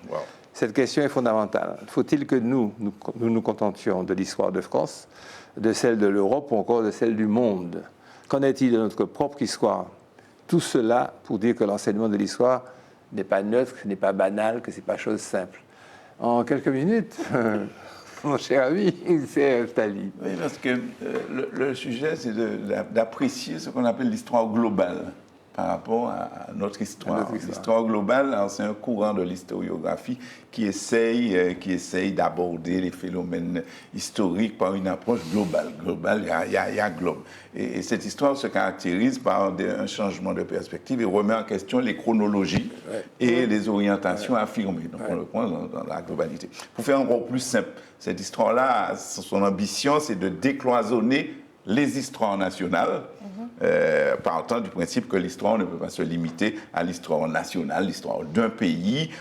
cette question est fondamentale. Faut-il que nous nous contentions de l'histoire de France, de celle de l'Europe ou encore de celle du monde? Qu'en est-il de notre propre histoire? Tout cela pour dire que l'enseignement de l'histoire n'est pas neutre, n'est pas banal, que ce n'est pas chose simple. En quelques minutes, mon cher ami, c'est Tali. Oui, parce que le sujet, c'est d'apprécier ce qu'on appelle l'histoire globale par rapport à notre histoire. L'histoire globale, c'est un courant de l'historiographie qui essaye d'aborder les phénomènes historiques par une approche globale. Globale, il y a globe. Et cette histoire se caractérise par un changement de perspective et remet en question les chronologies et les orientations affirmées. Donc on le prend dans la globalité. Pour faire encore plus simple, cette histoire-là, son ambition, c'est de décloisonner les histoires nationales, partant du principe que l'histoire ne peut pas se limiter à l'histoire nationale, l'histoire d'un pays,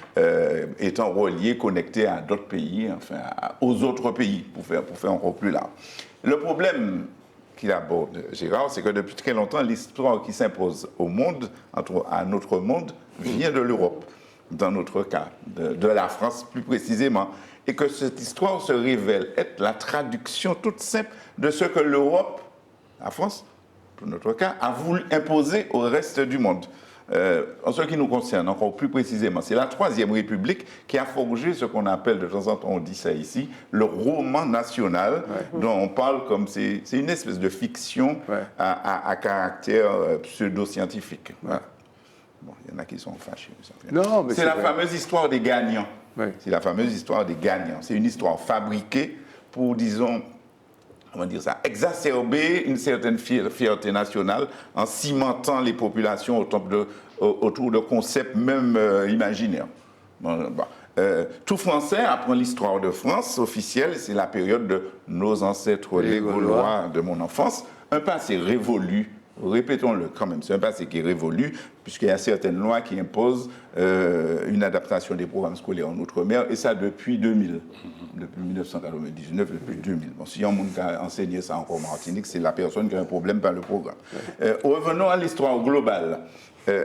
étant relié, connecté à d'autres pays, enfin aux autres pays, pour faire encore plus large. Le problème qu'il aborde, Gérard, c'est que depuis très longtemps, l'histoire qui s'impose au monde, à notre monde, vient de l'Europe, dans notre cas, de la France plus précisément, et que cette histoire se révèle être la traduction toute simple de ce que l'Europe, la France, pour notre cas, a voulu imposer au reste du monde. En ce qui nous concerne, encore plus précisément, c'est la Troisième République qui a forgé ce qu'on appelle, de temps en temps on dit ça ici, le roman national, dont on parle comme c'est une espèce de fiction à caractère pseudo-scientifique. Voilà. Bon, il y en a qui sont fâchés. Non, mais c'est la fameuse histoire des gagnants. C'est la fameuse histoire des gagnants. C'est une histoire fabriquée pour, disons, comment dire ça, exacerber une certaine fierté nationale en cimentant les populations autour de concepts même imaginaires. Tout Français apprend l'histoire de France officielle, c'est la période de nos ancêtres les Gaulois de mon enfance, un passé révolu. Répétons-le quand même, c'est un passé qui est révolu, puisqu'il y a certaines lois qui imposent une adaptation des programmes scolaires en Outre-mer, et ça depuis 2000, depuis 1999, depuis 2000. Bon, si on a enseigné ça encore en Martinique, c'est la personne qui a un problème par le programme. Revenons à l'histoire globale.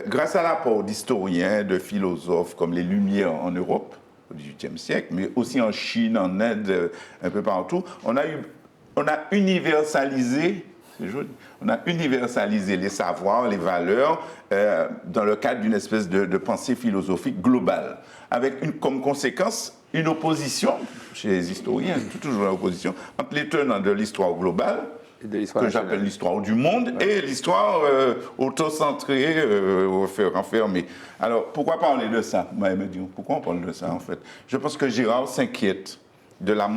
Grâce à l'apport d'historiens, de philosophes comme les Lumières en Europe, au XVIIIe siècle, mais aussi en Chine, en Inde, un peu partout, on a universalisé. On a universalisé les savoirs, les valeurs, dans le cadre d'une espèce de pensée philosophique globale, avec comme conséquence une opposition, chez les historiens, toujours l'opposition, entre les tenants de l'histoire globale, que j'appelle l'histoire du monde, et l'histoire autocentrée, renfermée. Alors, pourquoi parler de ça, pourquoi on parle de ça, en fait? Je pense que Girard s'inquiète de la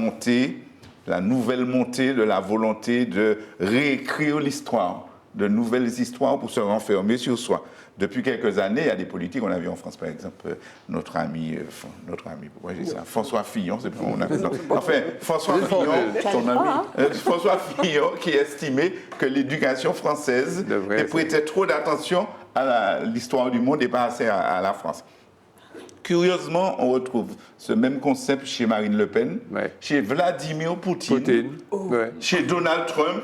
nouvelle montée de la volonté de réécrire l'histoire de nouvelles histoires pour se renfermer sur soi. Depuis quelques années, il y a des politiques, on a vu en France par exemple, notre ami, pourquoi j'ai dit ça, François Fillon, c'est pas mon ami, non. Enfin, François Fillon qui estimait que l'éducation française prêtait trop d'attention à l'histoire du monde et pas assez à la France. Curieusement, on retrouve ce même concept chez Marine Le Pen, chez Vladimir Poutine. Chez Donald Trump.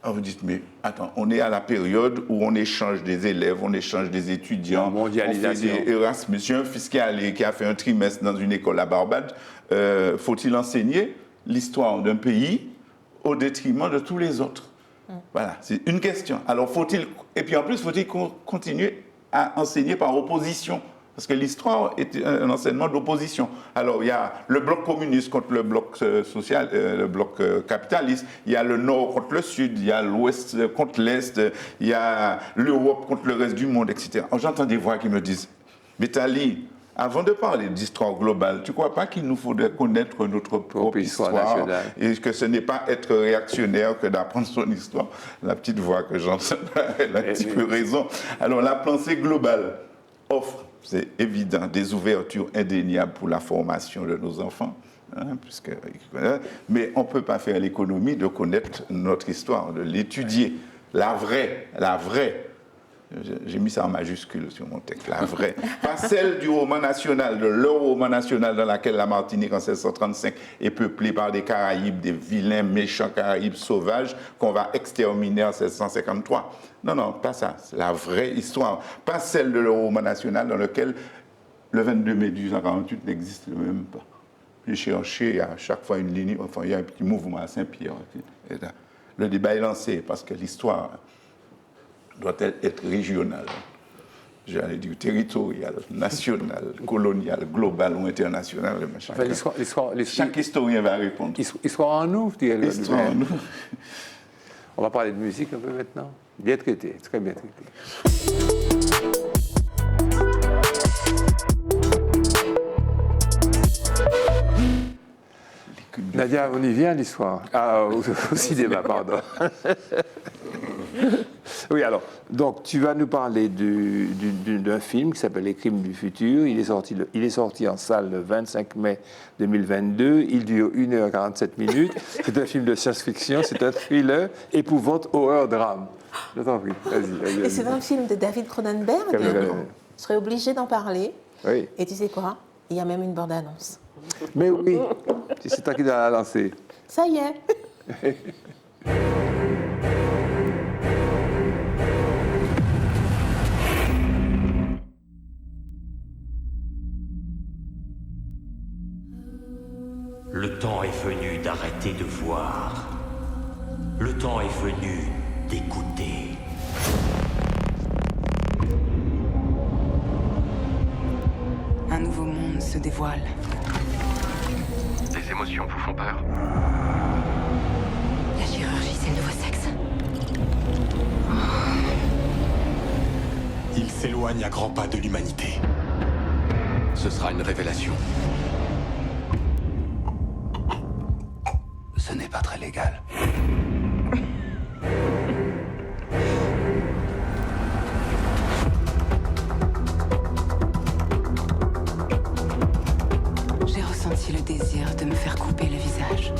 Vous dites, mais attends, on est à la période où on échange des élèves, on échange des étudiants, on fait des Erasmus. J'ai un fils qui a fait un trimestre dans une école à Barbade. Faut-il enseigner l'histoire d'un pays au détriment de tous les autres? Voilà, c'est une question. Alors et puis en plus, faut-il continuer à enseigner par opposition? Parce que l'histoire est un enseignement d'opposition. Alors, il y a le bloc communiste contre le bloc social, le bloc capitaliste. Il y a le nord contre le sud. Il y a l'ouest contre l'est. Il y a l'Europe contre le reste du monde, etc. J'entends des voix qui me disent, mais Tali, avant de parler d'histoire globale, tu ne crois pas qu'il nous faudrait connaître notre propre histoire nationale et que ce n'est pas être réactionnaire que d'apprendre son histoire? La petite voix que j'entends, elle a un petit peu raison. Alors, la pensée globale offre, c'est évident, des ouvertures indéniables pour la formation de nos enfants, mais on ne peut pas faire l'économie de connaître notre histoire, de l'étudier, la vraie. J'ai mis ça en majuscule sur mon texte, la vraie. Pas celle du roman national, de leur roman national dans laquelle la Martinique en 1635 est peuplée par des Caraïbes, des vilains, méchants Caraïbes sauvages qu'on va exterminer en 1653. Non, pas ça. C'est la vraie histoire. Pas celle de leur roman national dans lequel le 22 mai 1848 n'existe même pas. J'ai cherché à chaque fois une ligne, enfin il y a un petit mouvement à Saint-Pierre. Le débat est lancé parce que l'histoire doit-elle être régionale, j'allais dire territoriale, nationale, coloniale, globale ou internationale. Chaque historien va répondre. Histoire en nous, je dirais. Histoire en nous. On va parler de musique un peu maintenant. Bien traité, très bien traité. Nadia, on y vient l'histoire. Au cinéma, pardon. Oui, alors, donc tu vas nous parler d'un film qui s'appelle Les Crimes du futur. Il est sorti en salle le 25 mai 2022. Il dure 1h47 minutes. C'est un film de science-fiction, c'est un thriller, épouvante, horreur, drame. Je t'en prie, vas-y. Et c'est un film de David Cronenberg. Je serais obligée d'en parler. Oui. Et tu sais quoi? Il y a même une bande-annonce. Mais oui, c'est toi qui dois la lancer. Ça y est. Le temps est venu d'arrêter de voir. Le temps est venu d'écouter. Un nouveau monde se dévoile. Les émotions vous font peur? La chirurgie, c'est le nouveau sexe. Il s'éloigne à grands pas de l'humanité. Ce sera une révélation. Ce n'est pas très légal. J'ai ressenti le désir de me faire couper le visage.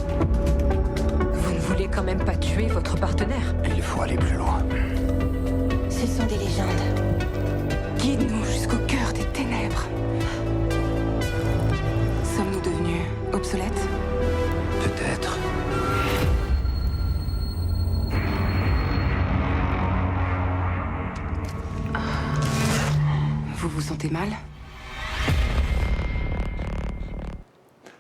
Vous ne voulez quand même pas tuer votre partenaire? Il faut aller plus loin. Ce sont des légendes. Guide-nous jusqu'au cœur des ténèbres. Sommes-nous devenus obsolètes? Peut-être. Vous vous sentez mal?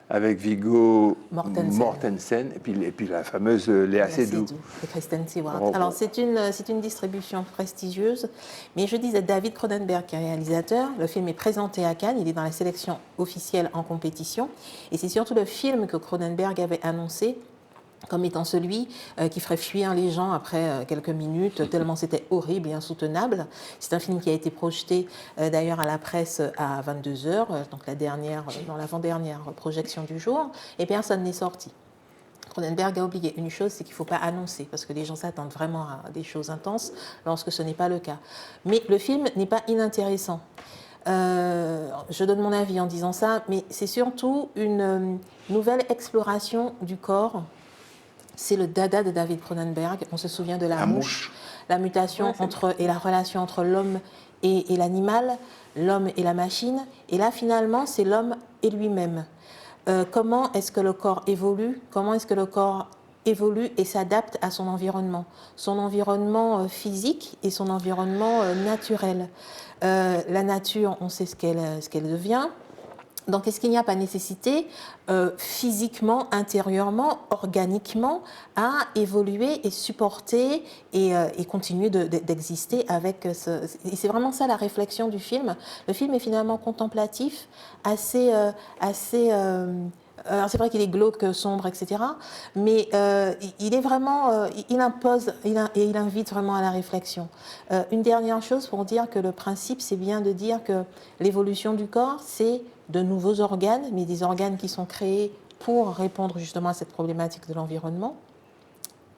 Avec Viggo Mortensen et puis la fameuse Léa Seydoux. Et Kristen Stewart. Alors, c'est une distribution prestigieuse, mais je disais David Cronenberg qui est réalisateur. Le film est présenté à Cannes, il est dans la sélection officielle en compétition. Et c'est surtout le film que Cronenberg avait annoncé comme étant celui qui ferait fuir les gens après quelques minutes, tellement c'était horrible et insoutenable. C'est un film qui a été projeté d'ailleurs à la presse à 22h, donc dans l'avant-dernière projection du jour, et personne n'est sorti. Cronenberg a oublié une chose, c'est qu'il ne faut pas annoncer, parce que les gens s'attendent vraiment à des choses intenses, lorsque ce n'est pas le cas. Mais le film n'est pas inintéressant. Je donne mon avis en disant ça, mais c'est surtout une nouvelle exploration du corps. C'est le dada de David Cronenberg. On se souvient de la mouche, la mutation et la relation entre l'homme et l'animal, l'homme et la machine. Et là, finalement, c'est l'homme et lui-même. Comment est-ce que le corps évolue? Comment est-ce que le corps évolue et s'adapte à son environnement physique et son environnement naturel. La nature, on sait ce qu'elle devient. Donc, est-ce qu'il n'y a pas nécessité, physiquement, intérieurement, organiquement, à évoluer et supporter et continuer d'exister avec ce... Et c'est vraiment ça la réflexion du film. Le film est finalement contemplatif, assez alors c'est vrai qu'il est glauque, sombre, etc. Mais il est vraiment, il impose et il invite vraiment à la réflexion. Une dernière chose pour dire que le principe, c'est bien de dire que l'évolution du corps, c'est de nouveaux organes, mais des organes qui sont créés pour répondre justement à cette problématique de l'environnement.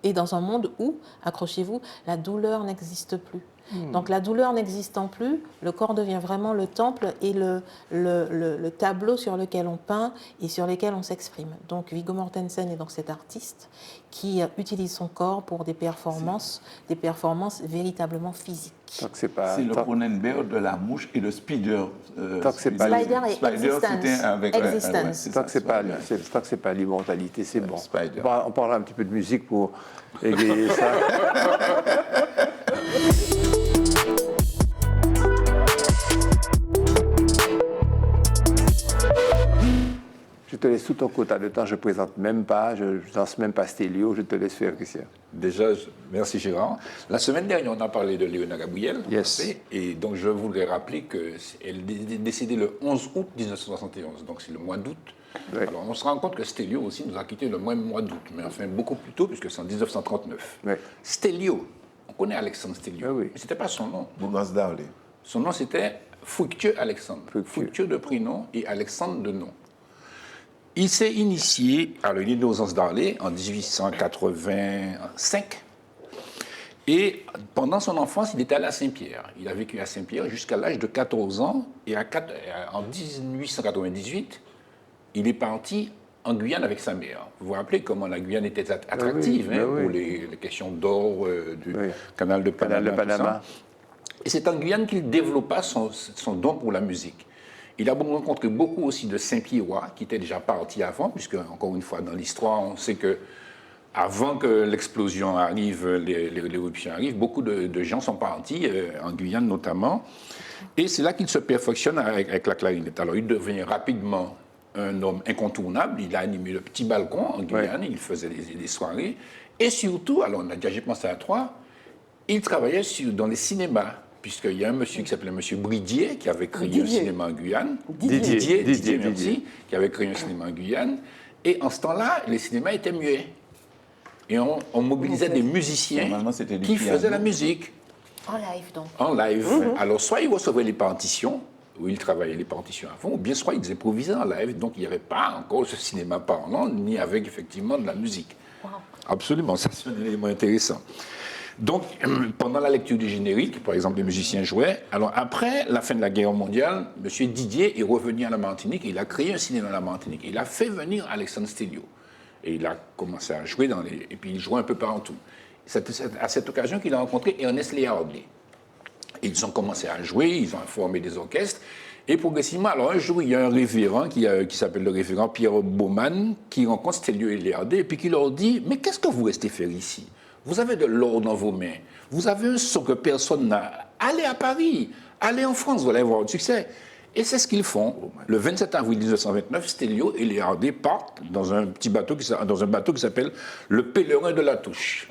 Et dans un monde où, accrochez-vous, la douleur n'existe plus. Donc la douleur n'existant plus, le corps devient vraiment le temple et le tableau sur lequel on peint et sur lequel on s'exprime. Donc Viggo Mortensen est donc cet artiste qui utilise son corps pour des performances véritablement physiques. C'est le Cronenberg de la mouche et le Spider. Spider et Existence. Tant que c'est pas l'immortalité, c'est bon. On parlera un petit peu de musique pour égayer ça. Je te laisse tout ton quota de temps, je ne présente même pas, je ne lance même pas Stélio, je te laisse faire, Christian. Déjà, merci Gérard. La semaine dernière, on a parlé de Léona Gabriel. Yes. Et donc, je voudrais rappeler qu'elle est décédée le 11 août 1971, donc c'est le mois d'août. Oui. Alors, on se rend compte que Stélio aussi nous a quittés le même mois d'août, mais enfin beaucoup plus tôt, puisque c'est en 1939. Oui. Stélio, on connaît Alexandre Stélio, mais ce n'était pas son nom. Son nom, c'était Fructueux Alexandre. Fructueux de prénom et Alexandre de nom. Il s'est initié, alors il est né aux Anses d'Arlé en 1885. Et pendant son enfance, il était allé à Saint-Pierre. Il a vécu à Saint-Pierre jusqu'à l'âge de 14 ans. Et en 1898, il est parti en Guyane avec sa mère. Vous vous rappelez comment la Guyane était attractive pour les questions d'or, du canal de Panama. Et c'est en Guyane qu'il développa son don pour la musique. Il a rencontré beaucoup aussi de Saint-Pierrois qui étaient déjà partis avant, puisque, encore une fois, dans l'histoire, on sait que avant que l'explosion arrive, l'éruption arrive, beaucoup de gens sont partis, en Guyane notamment. Et c'est là qu'il se perfectionne avec la clarinette. Alors, il devient rapidement un homme incontournable. Il a animé le petit balcon en Guyane, il faisait des soirées. Et surtout, alors on a déjà pensé à trois, il travaillait dans les cinémas. Puisqu'il y a un monsieur qui s'appelait M. Bridier, qui avait créé un cinéma en Guyane. Didier, merci, qui avait créé un cinéma en Guyane. Et en ce temps-là, les cinémas étaient muets. Et on mobilisait des musiciens qui faisaient la musique. En live, donc. En live. Alors, soit ils recevaient les partitions, où ils travaillaient les partitions avant, ou bien soit ils improvisaient en live. Donc, il n'y avait pas encore ce cinéma parlant, ni avec, effectivement, de la musique. Wow. Absolument, ça, c'est un élément intéressant. Donc, pendant la lecture du générique, par exemple, les musiciens jouaient. Alors, après la fin de la guerre mondiale, M. Didier est revenu à la Martinique et il a créé un cinéma à la Martinique. Il a fait venir Alexandre Stélio. Et il a commencé à jouer et puis il jouait un peu partout. C'est à cette occasion qu'il a rencontré Ernest Léardé. Et ils ont commencé à jouer, ils ont formé des orchestres. Et progressivement, alors un jour, il y a un révérend qui s'appelle le révérend Pierre Baumann, qui rencontre Stélio et Léardé, et puis qui leur dit « Mais qu'est-ce que vous restez faire ici ? Vous avez de l'or dans vos mains. Vous avez un son que personne n'a. Allez à Paris, allez en France, vous allez avoir du succès. » Et c'est ce qu'ils font. Le 27 avril 1929, Stélio et Léardé partent dans un bateau qui s'appelle le Pèlerin de la Touche.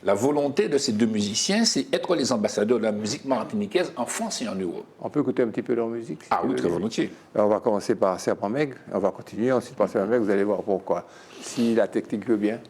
La volonté de ces deux musiciens, c'est être les ambassadeurs de la musique martiniquaise en France et en Europe. On peut écouter un petit peu leur musique? Ah oui, très volontiers. On va commencer par Serpent Maigre, on va continuer, ensuite par Serpent Maigre, vous allez voir pourquoi. Si la technique veut bien.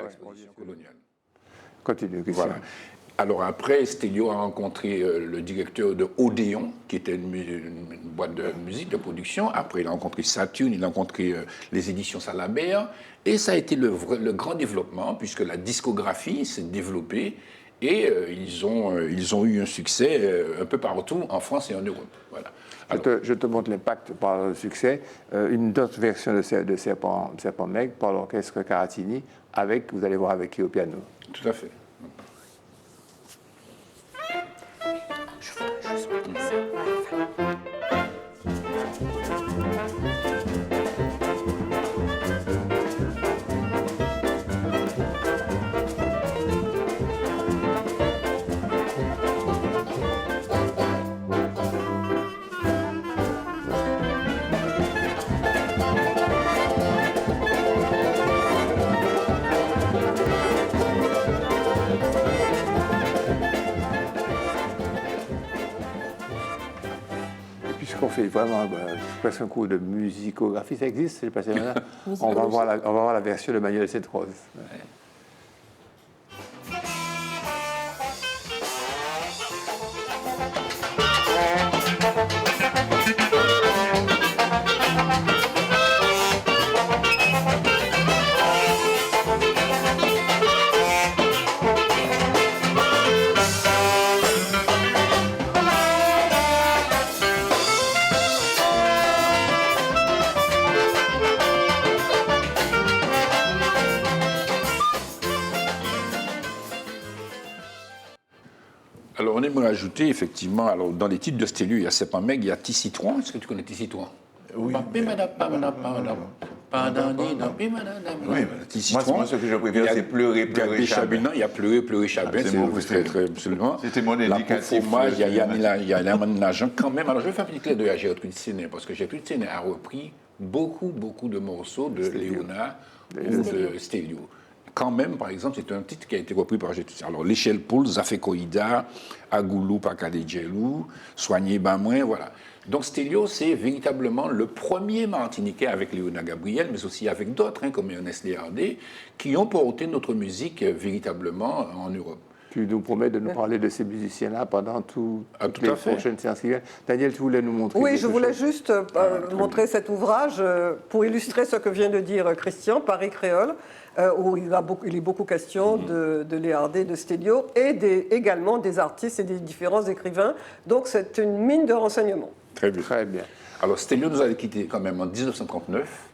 l'exposition coloniale. Continue, Christian. Voilà. Alors après, Stelio a rencontré le directeur de Odéon, qui était une boîte de musique, de production. Après, il a rencontré Saturne, il a rencontré les éditions Salabert. Et ça a été le grand développement, puisque la discographie s'est développée. Et ils ont eu un succès un peu partout, en France et en Europe. Voilà. Alors, Je te montre l'impact par le succès. Une autre version de Serpent Meg par l'orchestre Caratini, vous allez voir, avec qui au piano. tout à fait. Puisqu'on fait vraiment presque un cours de musicographie, ça existe, c'est passé là. On va voir la version de Manuel Sainte-Rose. Ouais. Alors, on aimerait ajouter, effectivement, alors, dans les titres de Stelio, il y a Serpent Meg, il y a Tissitron. Est-ce que tu connais Tissitron? Oui. Oui, Moi, ce que je préfère, c'est pleurer, pleurer, Chabin. Il y a pleurer, pleurer, Chabin. Absolument. C'était mon indicatif. Il y a l'aménagement quand même. Alors, je vais faire un petit clin d'œil à Gertrude Steiner, parce que Gertrude Steiner a repris beaucoup de morceaux de Léonard ou de Stelio. Quand même, par exemple, c'est un titre qui a été repris par Gertrude. Alors, l'échelle poule, Zafekoïda, Agoulou, Pakadedjelou, Soigné Bamouin, voilà. Donc, Stelio, c'est véritablement le premier Martiniquais avec Léonard Gabriel, mais aussi avec d'autres, comme Ernest Léardé, qui ont porté notre musique véritablement en Europe. Tu nous promets de nous parler de ces musiciens-là pendant toutes les prochaines séances qui viennent. Daniel, tu voulais nous montrer Oui, je voulais juste montrer cet ouvrage pour illustrer ce que vient de dire Christian, Paris Créole, où il est beaucoup question de Léardé, de Stelio, et également des artistes et des différents écrivains. Donc c'est une mine de renseignements. Très bien. Très bien. Alors Stelio nous a quittés quand même en 1939.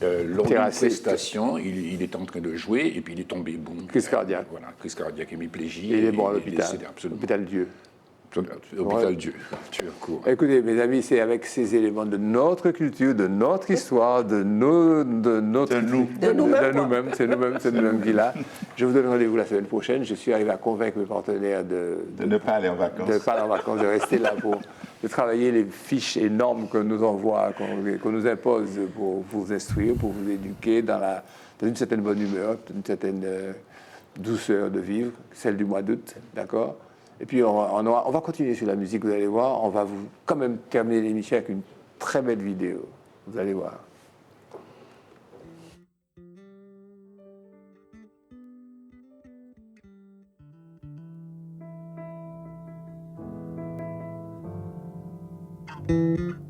Lors d'une prestation, il est en train de jouer et puis il est tombé, boum. Crise cardiaque. Voilà, crise cardiaque, hémiplégie. Et il est mort à l'hôpital. Absolument. Hôpital Dieu. Hôpital Dieu. Tu es court. Écoutez, mes amis, c'est avec ces éléments de notre culture, de notre histoire, de nous-mêmes, c'est nous-mêmes qui là. Je vous donne rendez-vous la semaine prochaine. Je suis arrivé à convaincre mes partenaires de ne pas aller en vacances. De ne pas aller en vacances, de rester là de travailler les fiches et normes qu'on nous envoie, qu'on nous impose pour vous instruire, pour vous éduquer dans une certaine bonne humeur, une certaine douceur de vivre, celle du mois d'août, d'accord? Et puis on va continuer sur la musique, vous allez voir. On va quand même terminer l'émission avec une très belle vidéo. Vous allez voir. Thank you.